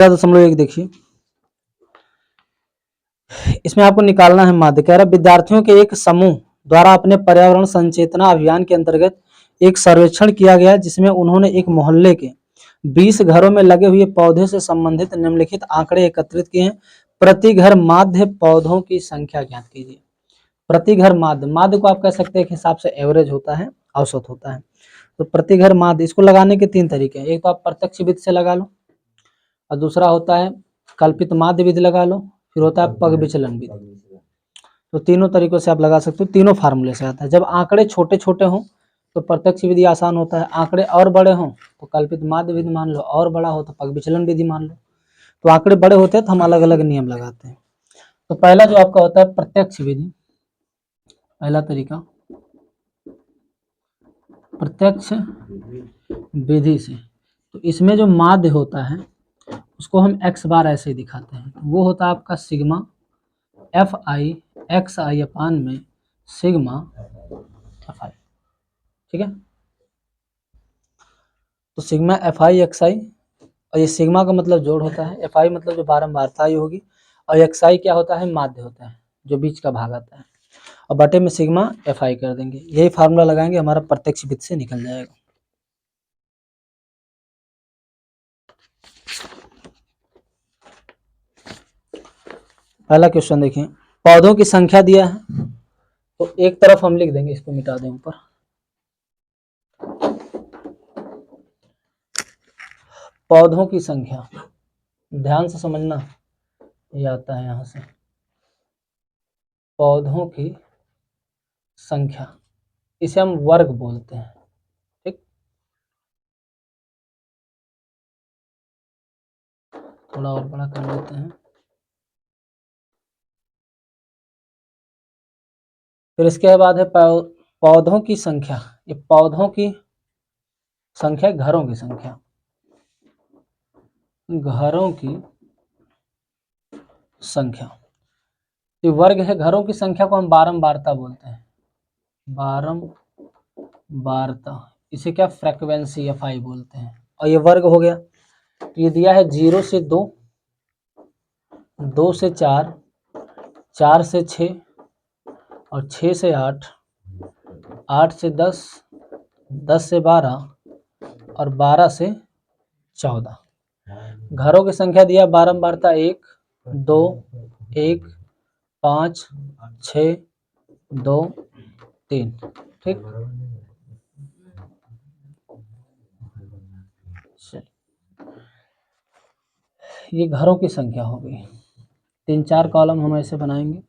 13.1 देखिए, इसमें आपको निकालना है माध्य। कह रहा विद्यार्थियों के एक समूह द्वारा अपने पर्यावरण संचेतना अभियान के अंतर्गत एक सर्वेक्षण किया गया जिसमें उन्होंने एक मोहल्ले के 20 घरों में लगे हुए पौधे से संबंधित निम्नलिखित आंकड़े एकत्रित किए हैं। प्रति घर माध्य पौधों की संख्या ज्ञात कीजिए। प्रति घर माध्य, माध्य को आप कह सकते हैं एक हिसाब से एवरेज होता है, औसत होता है। तो प्रति घर माध्य, इसको लगाने के 3 तरीके हैं। एक तो आप प्रत्यक्ष विधि से लगा लो, और दूसरा होता है कल्पित माध्य विधि लगा लो, फिर होता है पग विचलन विधि। तो तीनों तरीकों से आप लगा सकते हो, तीनों फार्मूले से आता है। जब आंकड़े छोटे छोटे हों तो प्रत्यक्ष विधि आसान होता है, आंकड़े और बड़े हों तो कल्पित माध्य विधि मान लो, और बड़ा हो तो पग विचलन विधि मान लो। तो आंकड़े बड़े होते हैं तो हम अलग अलग नियम लगाते हैं। तो पहला जो आपका होता है प्रत्यक्ष विधि, पहला तरीका प्रत्यक्ष विधि से, तो इसमें जो माध्य होता है उसको हम x बार ऐसे दिखाते हैं। वो होता है आपका सिग्मा एफ आई एक्स आई अपान में सिग्मा एफ आई, ठीक है। तो सिग्मा एफ आई एक्स आई, और ये सिग्मा का मतलब जोड़ होता है, एफ आई मतलब जो बारंबारता ही होगी, और एक्स आई क्या होता है, माध्य होता है जो बीच का भाग आता है, और बटे में सिग्मा एफ आई कर देंगे। यही फार्मूला लगाएंगे, हमारा प्रत्यक्ष विधि से निकल जाएगा। पहला क्वेश्चन देखिए, पौधों की संख्या दिया है, तो एक तरफ हम लिख देंगे, इसको मिटा दें ऊपर। पौधों की संख्या, ध्यान से समझना, ये आता है यहां से, पौधों की संख्या, इसे हम वर्ग बोलते हैं, ठीक। थोड़ा और बड़ा कर लेते हैं। फिर इसके बाद है पौधों की संख्या, ये पौधों की संख्या, घरों की संख्या, घरों की संख्या, ये वर्ग है। घरों की संख्या को हम बारंबारता बोलते हैं, बारंबारता, इसे क्या फ्रीक्वेंसी एफ आई बोलते हैं, और ये वर्ग हो गया। तो ये दिया है 0 से 2, 2 से 4, 4 से 6, और 6 से 8, 8 से 10, 10 से 12, और 12 से 14। घरों की संख्या दिया बारंबारता 1, 2, 1, 5, 6, 2, 3, ठीक। ये घरों की संख्या हो गई। 3-4 कॉलम हम ऐसे बनाएंगे।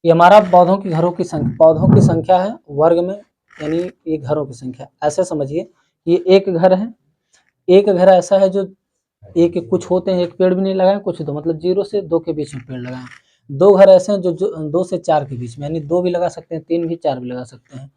ये हमारा पौधों की घरों की संख्या, पौधों की संख्या है वर्ग में, यानी ये घरों की संख्या। ऐसे समझिए, ये एक घर है, एक घर ऐसा है जो एक कुछ होते हैं, एक पेड़ भी नहीं लगाए, कुछ 2, मतलब 0 से 2 के बीच में पेड़ लगाए। 2 घर ऐसे हैं जो 2 से 4 के बीच में, यानी 2 भी लगा सकते हैं, 3 भी, 4 भी लगा सकते हैं।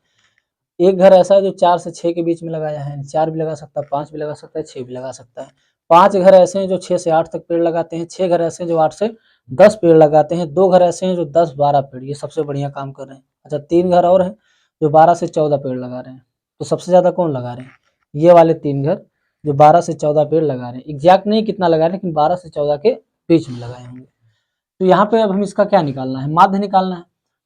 एक घर ऐसा है जो 4 से 6 के बीच में लगाया है, 4 भी लगा सकता है, 5 भी लगा सकता है, 6 भी लगा सकता है। 5 घर ऐसे हैं जो 6 से 8 तक पेड़ लगाते हैं, 6 घर ऐसे हैं जो 8 से 10 पेड़ लगाते हैं, 2 घर ऐसे हैं जो 10-12 पेड़, ये सबसे बढ़िया काम कर रहे हैं। अच्छा, 3 घर और हैं जो 12 से 14 पेड़ लगा रहे हैं। तो सबसे ज़्यादा कौन लगा रहे हैं, ये वाले 3 घर जो 12 से 14 पेड़ लगा रहे हैं। एग्जैक्ट नहीं कितना लगा रहे हैं, लेकिन 12 से 14 के बीच में लगाए होंगे। तो यहाँ पे अब हम इसका क्या निकालना है, माध्य निकालना है।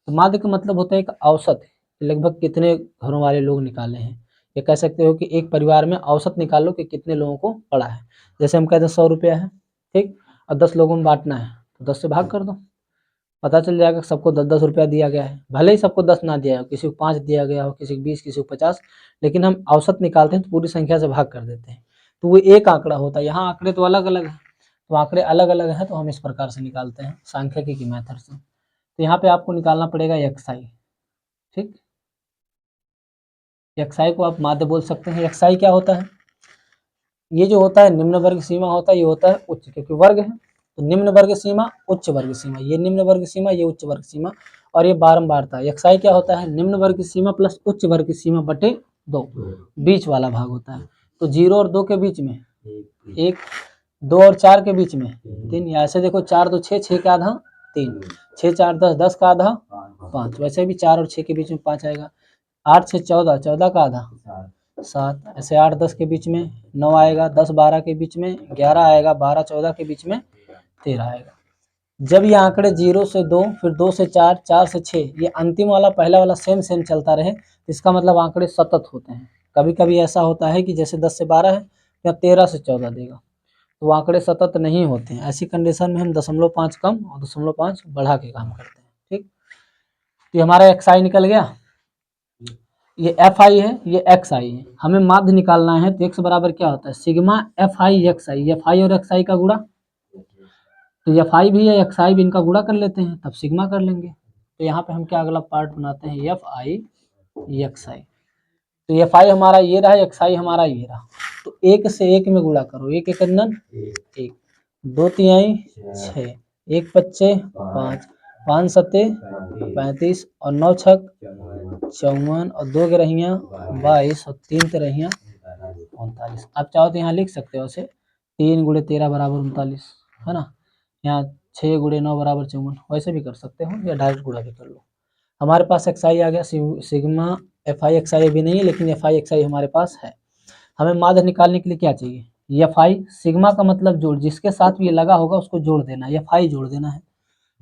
तो माध्य का मतलब होता है एक औसत, लगभग कितने घरों वाले लोग निकाले हैं। ये कह सकते हो कि एक परिवार में औसत निकालो कि कितने लोगों को पड़ा है। जैसे हम कहते हैं 100 रुपया है, ठीक, और 10 लोगों में बांटना है, तो 10 से भाग कर दो, पता चल जाएगा सबको 10-10 रुपया दिया गया है। भले ही सबको 10 ना दिया हो, किसी को 5 दिया गया हो, किसी को 20, किसी को 50, लेकिन हम औसत निकालते हैं तो पूरी संख्या से भाग कर देते हैं, तो वो एक आंकड़ा होता है। यहाँ आंकड़े तो अलग अलग है, तो आंकड़े अलग अलग हैं, तो हम इस प्रकार से निकालते हैं सांख्यिकी की मेथड से। तो यहाँ पे आपको निकालना पड़ेगा एक्सआई, ठीक। एक्सआई को आप माध्य बोल सकते हैं। एक्सआई क्या होता है, ये जो होता है निम्न वर्ग सीमा होता है, ये होता है उच्च, क्योंकि वर्ग है तो निम्न वर्ग सीमा, उच्च वर्ग सीमा, ये निम्न वर्ग सीमा, ये उच्च वर्ग सीमा, और ये बारंबारता। एक्सआई क्या होता है, निम्न वर्ग की सीमा प्लस उच्च वर्ग की सीमा बटे 2, बीच वाला भाग होता है। तो 0 और 2 के बीच में 1, 2 और 4 के बीच में 3, या ऐसे देखो 4 2 6, 6 का आधा 3, 6 4 10, 10 का आधा 5, वैसे भी 4 और 6 के बीच में 5 आएगा। 8 से 14, 14 का आधा 7, ऐसे 8 10 के बीच में 9 आएगा, 10 12 के बीच में 11 आएगा, 12 14 के बीच में 13 आएगा। जब ये आंकड़े 0 से 2, फिर 2 से 4, 4 से 6, ये अंतिम वाला पहला वाला सेम सेम चलता रहे, इसका मतलब आंकड़े सतत होते हैं। कभी कभी ऐसा होता है कि जैसे 10 से 12 है या 13 से 14 देगा, तो आंकड़े सतत नहीं होते हैं। ऐसी कंडीशन में हम 0.5 कम और 0.5 बढ़ा के काम करते हैं। ठीक, तो हमारा XI निकल गया, ये FI है, ये XI है। हमें माध्य निकालना है, तो X बराबर क्या होता है, सिग्मा FI XI, FI और XI का गुणा, तो FI भी है XI भी, इनका गुणा कर लेते हैं, तब सिग्मा कर लेंगे। तो यहाँ पे हम क्या अगला पार्ट बनाते हैं, FI XI। तो FI हमारा ये रहा, XI हमारा ये रहा। तो 1 से 1 में गुणा करो, 1 1 1, 2 तिहाई 6, 1 पच्चे 5, 5 सत्ते 35 और 9 छक 54 और 2 ग्रहियाँ 22 और 3 तिरहियाँ 39। आप चाहो तो यहाँ लिख सकते हो उसे 3 × 13 बराबर 39, है ना। यहाँ 6 × 9 बराबर 54, वैसे भी कर सकते हो या डायरेक्ट गुणा भी कर लो। हमारे पास XI आ गया, सिग्मा FI XI भी नहीं है, लेकिन FI XI हमारे पास है। हमें माध्य निकालने के लिए क्या चाहिए, FI, सिग्मा का मतलब जोड़, जिसके साथ भी ये लगा होगा उसको जोड़ देना है, FI जोड़ देना है।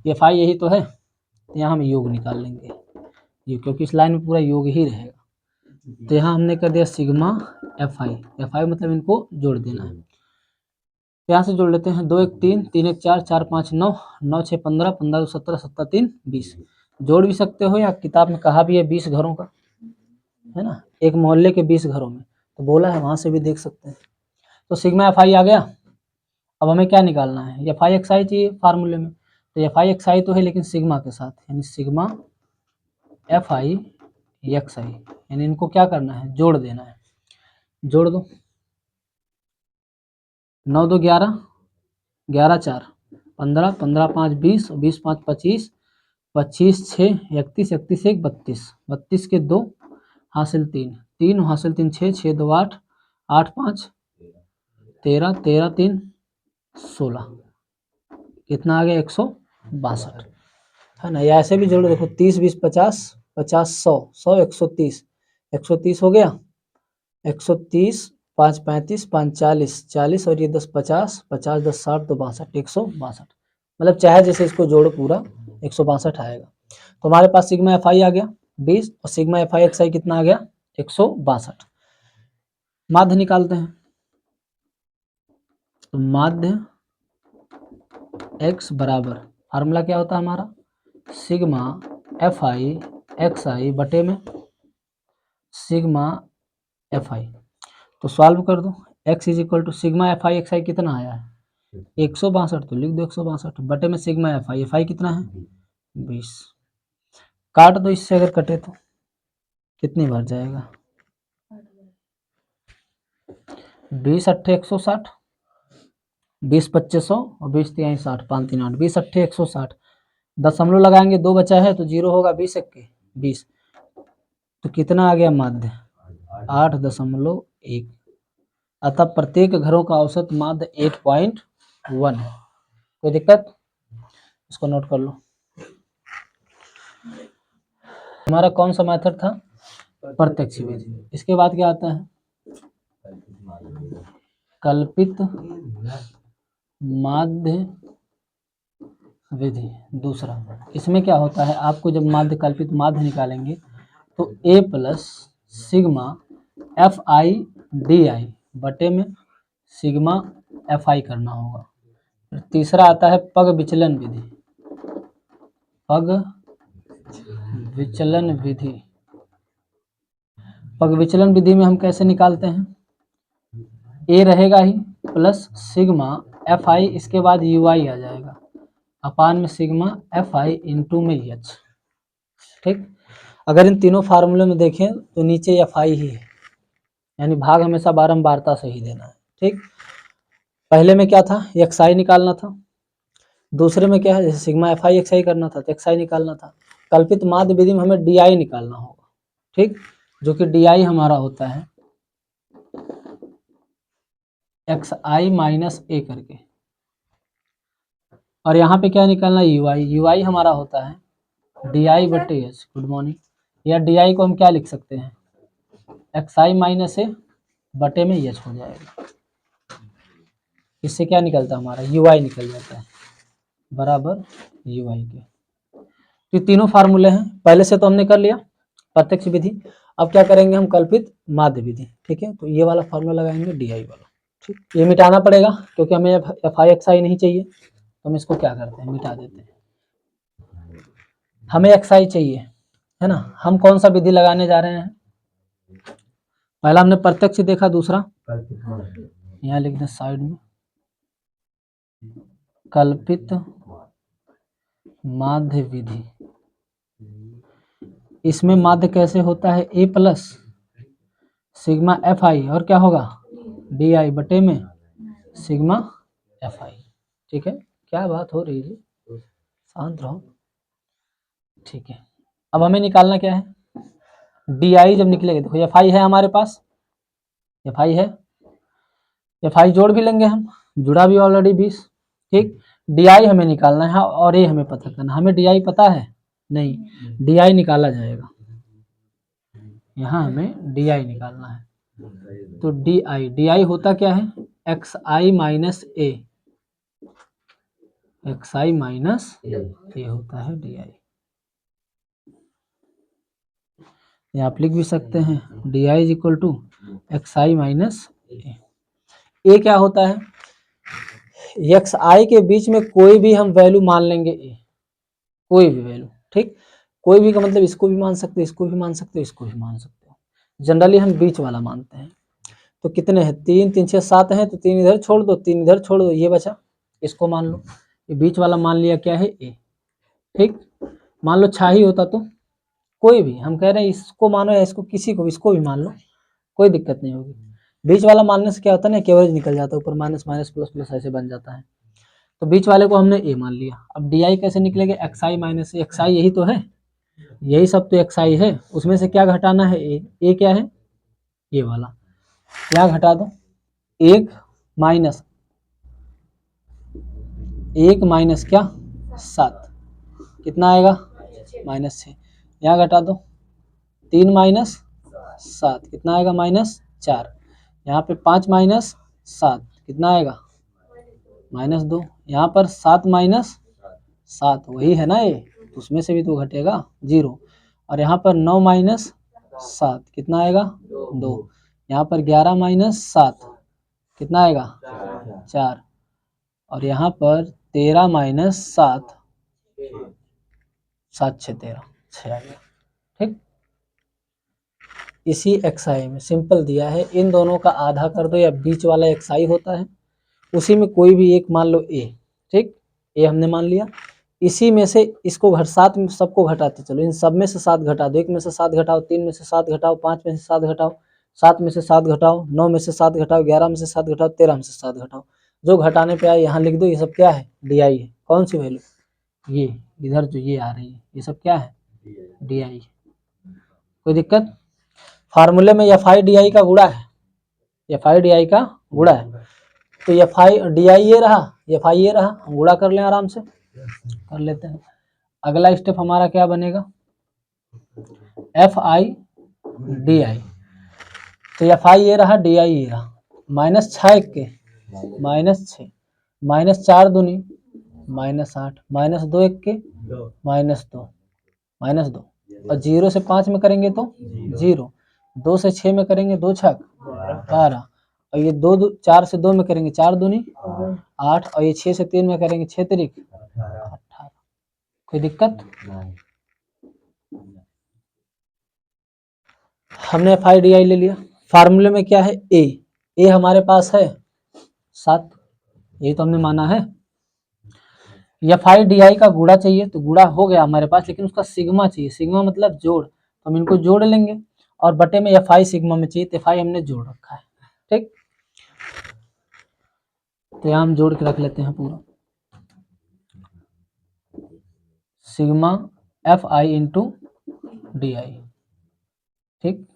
FI यही तो है, तो यहाँ हम योग निकाल लेंगे, ये क्योंकि इस लाइन में पूरा योग ही रहेगा। तो यहाँ हमने कर दिया सिग्मा FI, FI मतलब इनको जोड़ देना है। यहाँ से जोड़ लेते हैं, 2 1 3, 3 1 4, 4 5 9, 9 6 15, 15 2 17, 17 3 20। जोड़ भी सकते हो, या किताब में कहा भी है 20 घरों का, है ना, एक मोहल्ले के 20 घरों में, तो बोला है, वहां से भी देख सकते हैं। तो सिग्मा FI आ गया। अब हमें क्या निकालना है, FI XI चाहिए फार्मूले में, तो FI XI तो है लेकिन सिग्मा के साथ, यानी सिग्मा FI XI, यानी इनको क्या करना है, जोड़ देना है। जोड़ दो, 9 2 11, 11 4 15, 15 5 20, 20 5 25, 25 6 31, 31 1 32, 32 के 2 हासिल 3, 3 हासिल 3 6, 6 2 8, 8 5 13, 13 3 16, कितना आ गया 162, है ना। या ऐसे भी जोड़ो, देखो 30 20 50, 50 100, 100 130, 130 हो गया, 130 5 35, 5 40, 40 और ये 10 50, 50 10 60 तो 62, 162, मतलब चाहे जैसे इसको जोड़ो पूरा 162 आएगा। तो हमारे पास सिग्मा FI आ गया 20 और सिग्मा FI XI कितना आ गया 162। माध्य निकालते हैं, तो माध्य X बराबर, फार्मूला क्या होता है हमारा, सिग्मा FI XI बटे में सिग्मा FI। तो सॉल्व कर दो, X is equal to sigma FI XI कितना आया है 162, तो लिख दो 162 बटे में सिग्मा FI कितना है 20। काट दो, इससे अगर कटे तो कितनी बार जाएगा, 20 अट्ठे 160, 20 25 100 और 20 3 60, 5 3 8, 20 अट्ठे 160, दशमलव लगाएंगे 2 बचा है तो 0 होगा, 20 1 20, तो कितना आ गया माध्य 8.1। अतः प्रत्येक घरों का औसत माध्य 8.1 है। कोई दिक्कत, इसको नोट कर लो। हमारा कौन सा मेथड था, प्रत्यक्ष विधि। इसके बाद क्या आता है, कल्पित माध्य विधि दूसरा। इसमें क्या होता है, आपको जब माध्य कल्पित माध्य निकालेंगे तो A plus sigma FI DI बटे में सिग्मा FI करना होगा। फिर तीसरा आता है पग विचलन विधि, पग विचलन विधि। पग विचलन विधि में हम कैसे निकालते हैं, A रहेगा ही प्लस सिग्मा FI, इसके बाद UI आ जाएगा अपान में सिग्मा FI इंटू में H। ठीक, अगर इन तीनों फार्मूले में देखें तो नीचे FI ही है, यानी भाग हमेशा बारंबारता से ही देना है। ठीक, पहले में क्या था, XI निकालना था, दूसरे में क्या है, जैसे सिग्मा FI XI करना था तो XI निकालना था। कल्पित माध्य विधि में हमें DI निकालना होगा, ठीक, जो कि DI हमारा होता है XI माइनस A करके, और यहाँ पे क्या निकालना है UI, UI हमारा होता है DI बटे H। गुड मॉर्निंग, या डी को हम क्या लिख सकते हैं, एक्स आई माइनस ए बटे में एच हो जाएगा। इससे क्या निकलता है हमारा, यू आई निकल जाता है बराबर यू आई के। तो ये तीनों फार्मूले हैं, पहले से तो हमने कर लिया प्रत्यक्ष विधि। अब क्या करेंगे हम, कल्पित माध्य विधि। ठीक है, तो ये वाला फार्मूला लगाएंगे डी आई वाला। ठीक, ये मिटाना पड़ेगा क्योंकि हमें एफ आई एक्स आई नहीं चाहिए, तो हम इसको क्या करते हैं, मिटा देते हैं। हमें एक्स आई चाहिए है ना, हम कौन सा विधि लगाने जा रहे हैं, पहला हमने प्रत्यक्ष देखा, दूसरा यहाँ लिख दें साइड में कल्पित माध्य विधि। इसमें माध्य कैसे होता है, ए प्लस सिग्मा एफ आई और क्या होगा डी आई बटे में सिग्मा एफ आई। ठीक है, क्या बात हो रही है, शांत रहो। ठीक है, अब हमें निकालना क्या है, डी आई जब निकलेगा, देखो एफ आई है हमारे पास, एफ आई है, एफ आई जोड़ भी लेंगे हम, जुड़ा भी ऑलरेडी 20। ठीक, डी आई हमें निकालना है और ये हमें पता करना, हमें डी आई पता है नहीं, डी आई निकाला जाएगा, यहाँ हमें डी आई निकालना है। तो डी आई होता क्या है, x I minus A, x I minus ए होता है डी आई। ये आप लिख भी सकते हैं, D I is equal to X I minus A. क्या होता है, एक्स आई के बीच में कोई भी हम वैल्यू मान लेंगे ए, कोई भी वैल्यू। ठीक, कोई भी का मतलब इसको भी मान सकते, इसको भी मान सकते, इसको भी मान सकते हो, जनरली हम बीच वाला मानते हैं। तो कितने हैं, 3 3 6 7 हैं, तो 3 इधर छोड़ दो, 3 इधर छोड़ दो, ये बचा, इसको मान लो, ये बीच वाला मान लिया क्या है ए। ठीक, मान लो छा ही होता तो कोई भी, हम कह रहे हैं इसको मानो या इसको, किसी को, इसको भी मान लो, कोई दिक्कत नहीं होगी। बीच वाला मानने से क्या होता है ना, एवरेज निकल जाता है, ऊपर माइनस माइनस प्लस प्लस ऐसे बन जाता है। तो बीच वाले को हमने ए मान लिया। अब डी आई कैसे निकलेगा, एक्स आई माइनस एक्स आई, यही तो है, यही सब तो एक्स आई है, उसमें से क्या घटाना है ए क्या है ये वाला, क्या घटा दो, एक माइनस क्या 7, कितना आएगा -6, यहाँ घटा दो 3 माइनस 7 कितना आएगा -4, यहाँ पे 5 माइनस 7 कितना आएगा -2, यहाँ पर 7 माइनस 7 वही है ना ये, तो उसमें से भी तो घटेगा 0, और यहाँ पर 9 माइनस 7 कितना आएगा 2, यहाँ पर 11 माइनस 7 कितना आएगा 4, और यहाँ पर 13 माइनस 7 7 6 13 6 आएगा। ठीक, इसी एक्सआई में सिंपल दिया है, इन दोनों का आधा कर दो, या बीच वाला एक्सआई होता है, उसी में कोई भी एक मान लो ए। ठीक, ए हमने मान लिया, इसी में से इसको 7 में सबको घटाते चलो, इन सब में से 7 घटा दो, 1 में से 7 घटाओ, 3 में से 7 घटाओ, 5 में से 7 घटाओ, 7 में से 7 घटाओ, 9 में से 7 घटाओ, 11 में से 7 घटाओ, 13 में से 7 घटाओ, जो घटाने पे आए यहाँ लिख दो, ये सब क्या है डी आई है। कौन सी वैल्यू, ये इधर जो ये आ रही है, ये सब क्या है डी आई। कोई दिक्कत, फार्मूले में एफ आई डी आई का गुणा है, एफ आई डी आई का गुणा है, तो एफ आई डी आई ये रहा, एफ आई ये रहा, हम गुणा कर लें, आराम से कर लेते हैं। अगला स्टेप हमारा क्या बनेगा, एफ आई डी आई, तो एफ आई ये रहा, डी आई ये रहा, -6 के -6, -4 दूनी -8, -2 1 के -2 और 0 से 5 में करेंगे तो 0, 2 से 6 में करेंगे 2 छक 12, और ये 4 से 2 में करेंगे 4 दूनी 8, और ये 6 से 3 में करेंगे 6 तिरिक 18। कोई दिक्कत, हमने एफ आई डी आई ले लिया। फार्मूले में क्या है ए हमारे पास है 7, ये तो हमने माना है। एफ आई डी आई का गुणा चाहिए, तो गुणा हो गया हमारे पास, लेकिन उसका सिग्मा चाहिए, सिग्मा मतलब जोड़, तो हम इनको जोड़ लेंगे, और बटे में एफ आई सिग्मा में चाहिए, तो एफ आई हमने जोड़ रखा है। ठीक, तो यहाँ हम जोड़ के रख लेते हैं पूरा, sigma F I into D I. ठीक,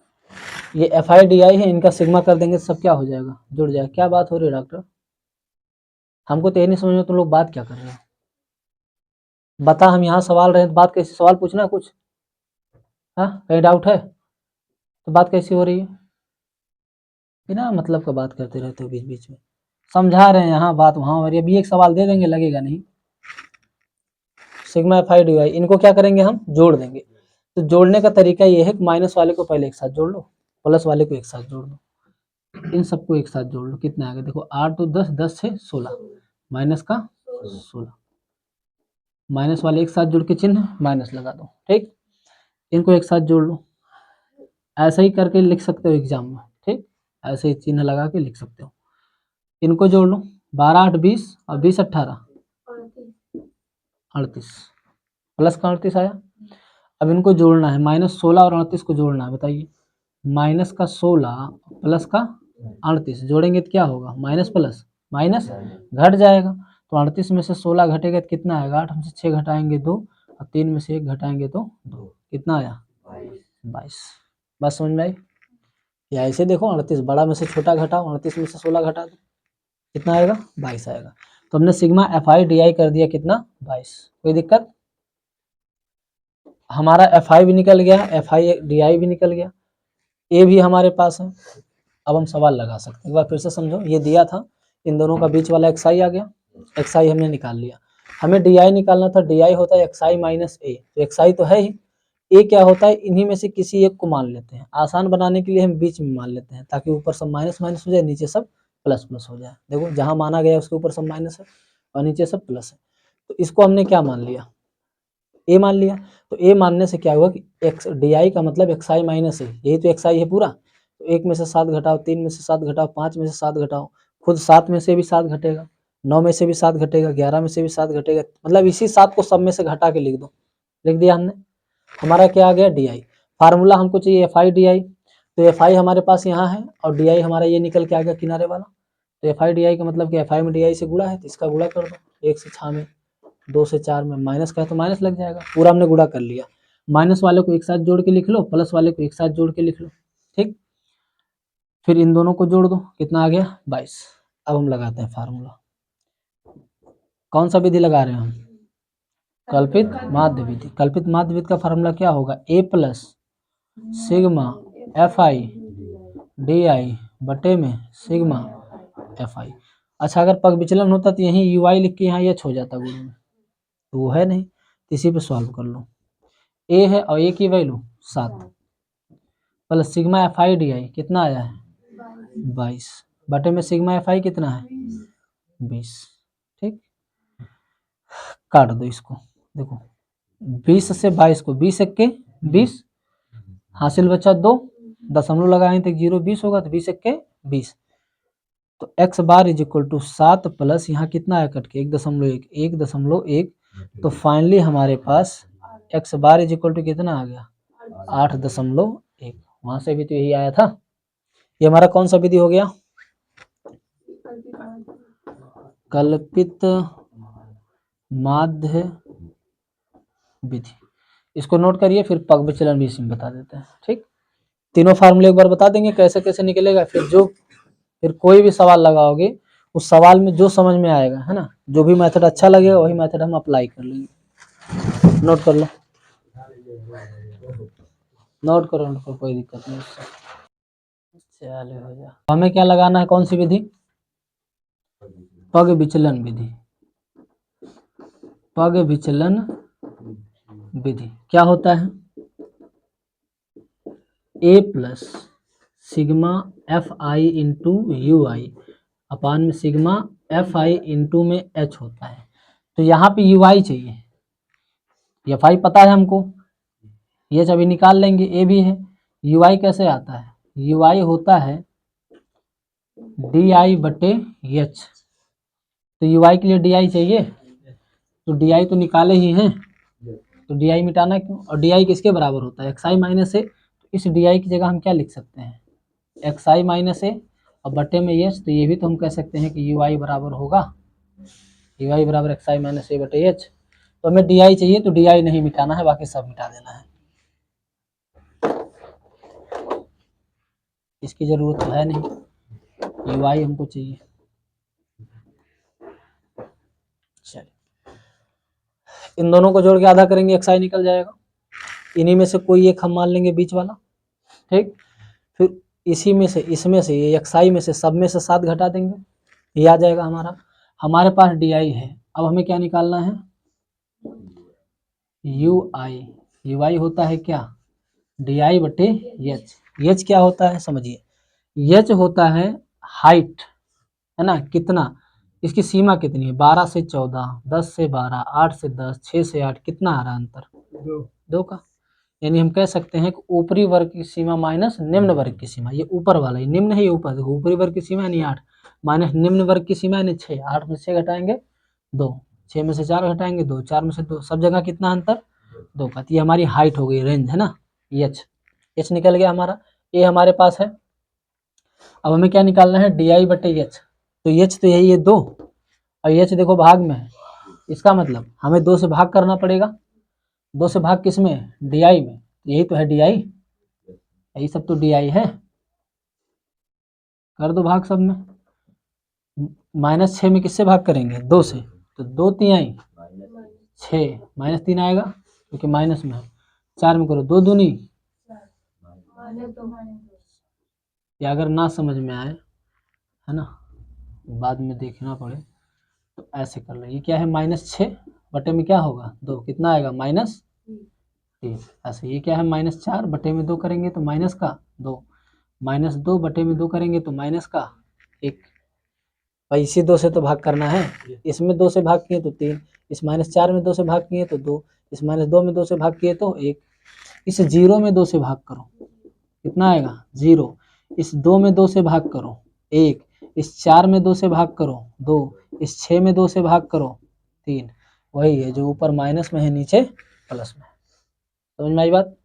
ये एफ आई डी आई है, इनका सिग्मा कर देंगे तो सब क्या हो जाएगा, जुड़ जाएगा। क्या बात हो रही है डॉक्टर, हमको तो ये नहीं समझ में तुम लोग बात क्या कर रहे हो, बता, हम यहाँ सवाल रहे, बात कैसे, सवाल पूछना कुछ, हाँ, कहीं डाउट है? तो बात कैसी हो रही है? बिना मतलब का बात करते रहते हो बीच बीच में, समझा रहे हैं यहाँ बात वहाँ हो रही है। अभी एक सवाल दे देंगे, लगेगा नहीं। Sigma F I D Y, इनको क्या करेंगे हम, जोड़ देंगे। तो जोड़ने का तरीका ये है कि माइनस वाले को पहले एक साथ जोड़ लो, प्लस वाले को एक साथ जोड़ लो, इन सबको एक साथ जोड़ लो। कितना आ गया देखो, 8 तो 10, 10 से 16, माइनस का 16, माइनस वाले एक साथ जुड़ के चिन्ह माइनस लगा दो, ठीक। इनको एक साथ जोड़ लो, ऐसा ही करके लिख सकते हो एग्जाम में, ठीक, ऐसे ही चिन्ह लगा के लिख सकते हो। इनको जोड़ लो, 12 8 20 और 20 18 38, प्लस का 38 आया। अब इनको जोड़ना है, -16 और 38 को जोड़ना है, बताइए। माइनस का 16 प्लस का 38 जोड़ेंगे तो क्या होगा, माइनस प्लस माइनस घट जाएगा। तो 38 में से 16 घटेगा तो कितना आएगा, 8 में से 6 घटाएंगे 2 और 3 में से 1 घटाएंगे तो 2, कितना आया 22। बस समझ में आई? या ऐसे देखो, 38 बड़ा में से छोटा घटाओ, 38 में से 16 घटा दो, कितना आएगा 22 आएगा। तो हमने सिग्मा एफ आई डी आई कर दिया कितना, 22। कोई दिक्कत? हमारा एफ आई भी निकल गया, एफ आई डी आई भी निकल गया, ए भी हमारे पास है। अब हम सवाल लगा सकते हैं, एक बार फिर से समझो। ये दिया था, इन दोनों का बीच वाला एक्स आई आ गया, एक्स आई हमने निकाल लिया। हमें डी आई निकालना था, डी आई होता है एक्स आई माइनस ए, तो एक्स आई तो है ही, ए क्या होता है, इन्हीं में से किसी एक को मान लेते हैं। आसान बनाने के लिए हम बीच में मान लेते हैं, ताकि ऊपर सब माइनस माइनस हो जाए, नीचे सब प्लस प्लस हो जाए। देखो जहां माना गया उसके ऊपर सब माइनस है और नीचे सब प्लस है। तो इसको हमने क्या मान लिया, ए मान लिया। तो ए मानने से क्या हुआ कि एक्स डी आई का मतलब एक्स आई माइनस है, यही तो एक्स आई है पूरा। तो 1 में से 7 घटाओ, 3 में से 7 घटाओ, 5 में से 7 घटाओ, खुद 7 में से भी 7 घटेगा, 9 में से भी 7 घटेगा, 11 में से भी 7 घटेगा, मतलब इसी 7 को सब में से घटा के लिख दो। लिख दिया हमने, हमारा क्या आ गया डी आई। फार्मूला हमको चाहिए एफ आई डी आई, तो एफ आई हमारे पास यहाँ है और डी आई हमारा ये निकल के आ गया किनारे वाला। तो एफ आई डी आई का मतलब कि एफ आई में डी आई से गुणा है, तो इसका गुणा कर दो, 1 से 6 में, 2 से 4 में, माइनस का है तो माइनस लग जाएगा। पूरा हमने गुणा कर लिया, माइनस वाले को एक साथ जोड़ के लिख लो, प्लस वाले को एक साथ जोड़ के लिख लो, ठीक। फिर इन दोनों को जोड़ दो, कितना आ गया 22। अब हम लगाते हैं फार्मूला। कौन सा विधि लगा रहे हैं हम, कल्पित माध्य विधि। कल्पित माध्य विधि का फार्मूला क्या होगा, A plus sigma F I D I बटे में सिग्मा एफ आई। अच्छा, अगर पग विचलन होता तो यहीं यू आई लिख के यहाँ एच हो जाता गुरु में, तो वो है नहीं, तो इसी पे सॉल्व कर लो। ए है और ए की value 7 plus sigma F I D आई कितना आया है 22 बटे में सिग्मा एफ आई कितना है 20, ठीक। काट दो इसको, देखो 20 से 22 को 20 एक्के 20, हासिल बचा 2, दशमलव लगाएं तो 0 20 होगा, तो 20 एक्के 20। तो X bar is equal to 7 plus यहाँ कितना है कट के 1.1, 1.1। तो फाइनली हमारे पास X bar is equal to कितना आ गया 8.1। वहां से भी तो यही आया था। ये हमारा कौन सा विधि हो गया, कल्पित माध्य विधि। इसको नोट करिए, फिर पग विचलन भी इसमें बता देते हैं, ठीक। तीनों फार्मूले एक बार बता देंगे कैसे कैसे निकलेगा, फिर कोई भी सवाल लगाओगे उस सवाल में जो समझ में आएगा, है ना, जो भी मेथड अच्छा लगेगा वही मेथड हम अप्लाई कर लेंगे। नोट कर लो, नोट करो, कोई दिक्कत नहीं उससे। चलो हो जा। हमें क्या लगाना है, कौन सी विधि, पग विचलन विधि। पग विचलन विधि क्या होता है, A plus sigma F I into U I upon में सिग्मा एफ आई इंटू में एच होता है। तो यहाँ पे यू आई चाहिए, एफ आई पता है हमको, एच अभी निकाल लेंगे, ए भी है। यू आई कैसे आता है, यू आई होता है डी आई बटे एच। तो यू आई के लिए डी आई चाहिए, तो डी आई तो निकाले ही हैं, तो डी आई मिटाना क्यों, और डी आई किसके बराबर होता है एक्स आई माइनस ए। तो इस डी आई की जगह हम क्या लिख सकते हैं, एक्स आई माइनस ए और बटे में एच। तो ये भी तो हम कह सकते हैं कि यू आई बराबर होगा, यू आई बराबर एक्स आई माइनस ए बटे एच। तो हमें डी आई चाहिए, तो डी आई नहीं मिटाना है, बाकी सब मिटा देना है, इसकी जरूरत तो है नहीं, यू आई हमको चाहिए। चलिए इन दोनों को जोड़ के आधा करेंगे, एक्स आई निकल जाएगा। इन्हीं में से कोई एक हम मान लेंगे बीच वाला, ठीक। फिर इसी में से, इसमें से, ये xi में से, सब में से 7 घटा देंगे, ये आ जाएगा हमारा। हमारे पास di है, अब हमें क्या निकालना है, ui होता है क्या, di बटे h क्या होता है समझिए, h होता है हाइट, है ना, कितना, इसकी सीमा कितनी है, 12 से 14, 10 से 12, 8 से 10, 6 से 8, कितना आ रहा अंतर, 2 का। यानी हम कह सकते हैं कि ऊपरी वर्ग की सीमा माइनस निम्न वर्ग की सीमा, ये ऊपर वाला, ये निम्न है, ये ऊपर, देखो ऊपरी वर्ग की सीमा यानी 8 माइनस निम्न वर्ग की सीमा यानी 6, 8 में से 6 घटाएंगे 2, 6 में से 4 घटाएंगे 2, 4 में से 2, सब जगह कितना अंतर, 2 का। तो ये हमारी हाइट हो गई, रेंज है ना, एच निकल गया हमारा, ए हमारे पास है। अब हमें क्या निकालना है, डी बटे एच, तो एच तो यही है 2, और एच देखो भाग में है, इसका मतलब हमें 2 से भाग करना पड़ेगा, 2 से भाग किस में, डी में, यही तो है डी, यही सब तो डी है, कर दो भाग सब में। -6 में किससे भाग करेंगे, 2 से, तो 2 तिहाई 6, -3 आएगा क्योंकि माइनस में है, 4 में करो 2 दूनी, या अगर ना समझ में आए, है ना, बाद में देखना पड़े तो ऐसे कर लो, ये क्या है, -6 बटे में क्या होगा 2, कितना आएगा -3, ऐसे ये क्या है, -4 बटे में 2 करेंगे तो माइनस का 2, -2 बटे में 2 करेंगे तो माइनस का 1, भाई इसी 2 से तो भाग करना है, इसमें 2 से भाग किए तो 3, इस -4 में 2 से भाग किए तो 2, इस -2 में 2 से भाग किए तो 1, इस 0 में 2 से भाग करो, कितना आएगा 0, इस 2 में 2 से भाग करो 1, इस 4 में 2 से भाग करो 2, इस 6 में 2 से भाग करो 3, वही है जो ऊपर माइनस में है नीचे प्लस में, समझ में आई बात।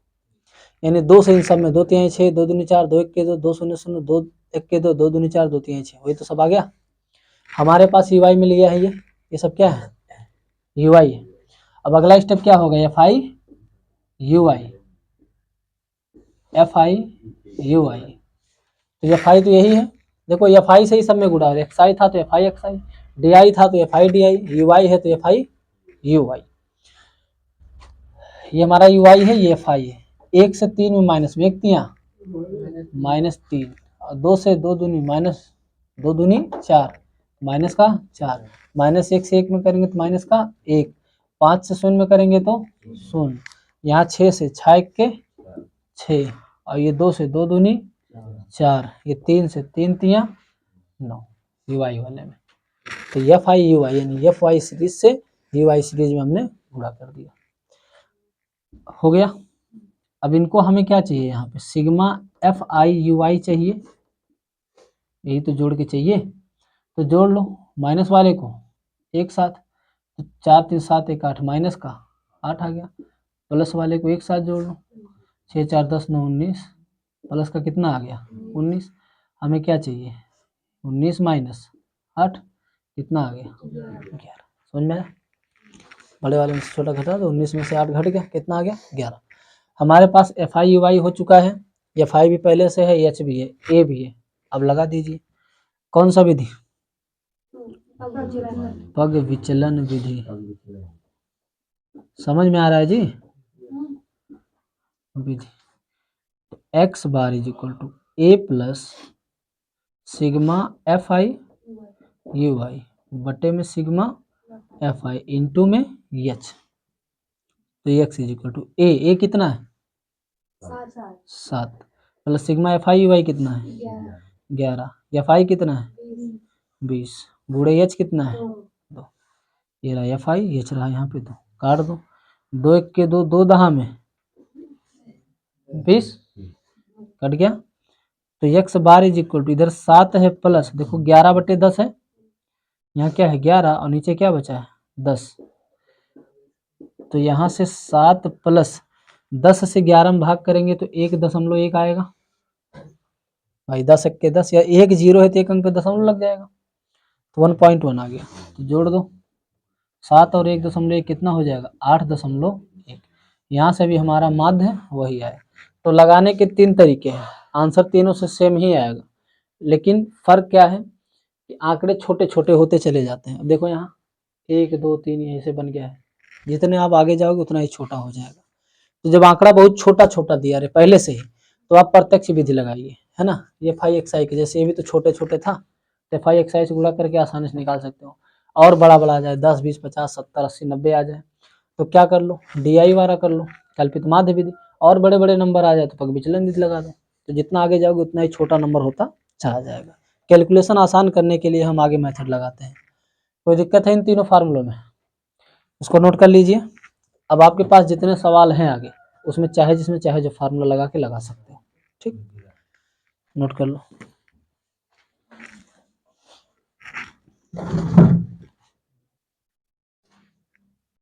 यानी 2 से इन सब में 2 तिहाई 6, 2 दूनी 4, 2 1 के 2, 2 शून्य 0, 2 1 के 2, 2 दूनी 4, 2 तिहाई 6, वही तो सब आ गया हमारे पास। ui मिल गया है, ये सब क्या है, ui है। अब अगला स्टेप क्या होगा, fi ui, fi ui, तो fi तो यही है, देखो fi से ही सब में गुणा, xi था तो fi xi, di था तो fi di, ui है तो fi ui, ये हमारा ui है, ये fi है। 1 से 3 में माइनस में, 1 तिया -3, और 2 से 2 दूनी माइनस 2 दूनी 4, माइनस का 4, -1 से 1 में करेंगे तो माइनस का 1, 5 से 0 में करेंगे तो 0, यहाँ 6 से 6 1 के 6, और ये 2 से 2 दूनी 4, ये 3 से 3 तिया 9, ui वाले में। तो fi ui यानी fi सीरीज से ui सीरीज में हमने गुणा कर दिया, हो गया। अब इनको हमें क्या चाहिए, यहाँ पे सिग्मा fi ui चाहिए, यही तो जोड़ के चाहिए, तो जोड़ लो माइनस वाले को एक साथ, तो 4 3 7 1 8, माइनस का 8 आ गया, प्लस वाले को एक साथ जोड़ लो, 6 4 10 9 19, प्लस का कितना आ गया 19, हमें क्या चाहिए 19 माइनस 8, कितना आ गया 11, समझ में आया, बड़े वाले में से छोटा घटा दो, 19 में से 8 घट गया, कितना आ गया 11। हमारे पास fi ui हो चुका है, fi भी पहले से है, h भी है, a भी है, अब लगा दीजिए, कौन सा विधि, पग विचलन विधि, समझ में आ रहा है जी, विधि x bar is equal to a plus sigma fi ui बटे में सिग्मा fi इंटू में h, तो x is equal to a कितना है 7, प्लस सिग्मा fi ui कितना है 11, fi कितना है 20, बूढ़े h कितना है 2, ये रहा fi, h रहा यहाँ पे 2, काट दो, 2 1 के 2, 2 दहा में 20 कट गया, तो x bar is equal to इधर 7 है प्लस, देखो 11 बटे 10 है, यहाँ क्या है 11 और नीचे क्या बचा है 10, तो यहाँ से 7 प्लस 10 से 11 में भाग करेंगे तो 1.1 आएगा, भाई 10 1 के 10, या 1 0 है तो 1 अंक पे दशमलव लग जाएगा, तो 1.1 आ गया, तो जोड़ दो 7 और 1.1 कितना हो जाएगा 8.1, यहाँ से भी हमारा माध्य वही आएगा। तो लगाने के 3 तरीके हैं, आंसर तीनों से सेम ही आएगा, लेकिन फर्क क्या है कि आंकड़े छोटे छोटे होते चले जाते हैं। अब देखो यहाँ 1 2 3 ऐसे बन गया है, जितने आप आगे जाओगे उतना ही छोटा हो जाएगा, तो जब आंकड़ा बहुत छोटा छोटा दिया रहे पहले से ही, तो आप प्रत्यक्ष विधि लगाइए, है ना। ये फाइव एक्स के जैसे ये भी तो छोटे छोटे था, तो फाइव एक्स से गुणा करके आसानी से निकाल सकते हो। और बड़ा बड़ा आ जाए 10 20 50 70 80 90 आ जाए तो क्या कर लो, DI वाला कर लो, कल्पित माध्य विधि। और बड़े बड़े नंबर आ जाए तो पग विचलन विधि लगा दो। तो जितना आगे जाओगे उतना ही छोटा नंबर होता चला जाएगा। कैलकुलेशन आसान करने के लिए हम आगे मेथड लगाते हैं। कोई दिक्कत है इन तीनों फार्मूलों में, उसको नोट कर लीजिए। अब आपके पास जितने सवाल हैं आगे, उसमें चाहे जिसमें चाहे जो फार्मूला लगा के लगा सकते हो। ठीक, नोट कर लो।